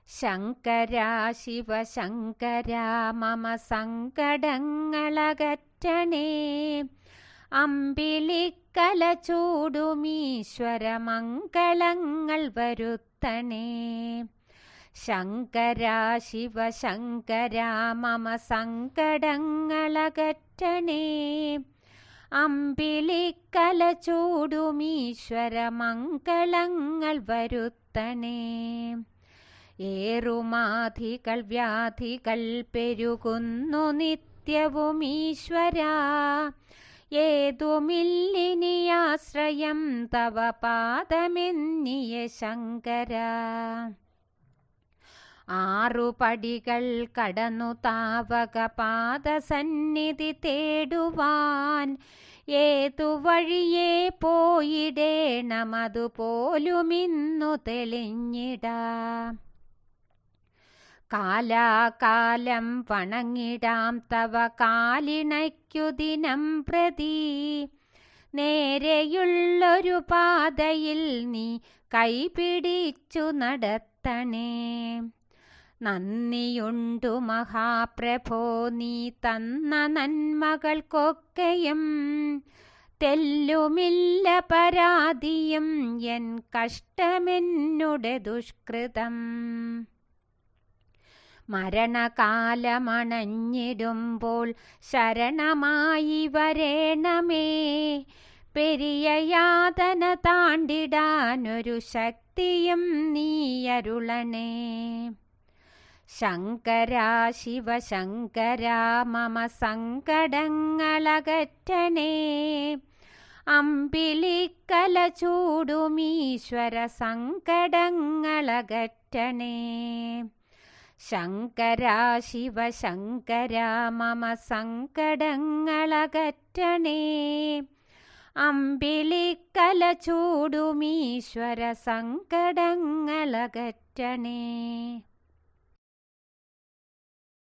ശങ്കരാ ശിവശങ്കരാ മമ സങ്കടങ്ങളകറ്റണേ. അമ്പിളിക്കല ചൂടുമീശ്വര മംഗളങ്ങൾ വരുത്തണേ. ശങ്കരാ ശിവശങ്കരാ മമ സങ്കടങ്ങളകറ്റണേ. അമ്പിളിക്കല ചൂടുമീശ്വര മംഗളങ്ങൾ വരുത്തണേ. ഏറുമാധികൾ വ്യാധികൾ പെരുകുന്നു നിത്യവും ഈശ്വരാ. ഏതുമില്ലിനിയാശ്രയം തവ പാദമെന്നിയ ശങ്കരാ. ആറുപടികൾ കടന്നു താവക പാദസന്നിധി തേടുവാൻ. ഏതു വഴിയേ പോയിടേണമതുപോലുമിന്നു തെളിഞ്ഞിടാ. കാലാകാലം വണങ്ങിടാം തവ കാലിണയ്ക്കു ദിനം പ്രതി. നേരെയുള്ളൊരു പാതയിൽ നീ കൈപിടിച്ചു നടത്തണേ. നന്ദിയുണ്ടു മഹാപ്രഭോ നീ തന്ന നന്മകൾക്കൊക്കെയും. തെല്ലുമില്ല പരാതിയും എൻ കഷ്ടമെന്നുടെ ദുഷ്കൃതം. മരണകാലമണഞ്ഞിടുമ്പോൾ ശരണമായി വരേണമേ. പെരിയ യാതന താണ്ടിടാനൊരു ശക്തിയും നീയരുളണേ. ശങ്കരാ ശിവശങ്കരാ മമ സങ്കടങ്ങളകറ്റണേ. അമ്പിളിക്കല ചൂടുമീശ്വര സങ്കടങ്ങളകറ്റണേ. ശങ്കരാ ശിവശങ്കരാ മമ സങ്കടങ്ങളകറ്റണേ. അമ്പിളിക്കല ചൂടുമീശ്വര സങ്കടങ്ങളകറ്റണേ.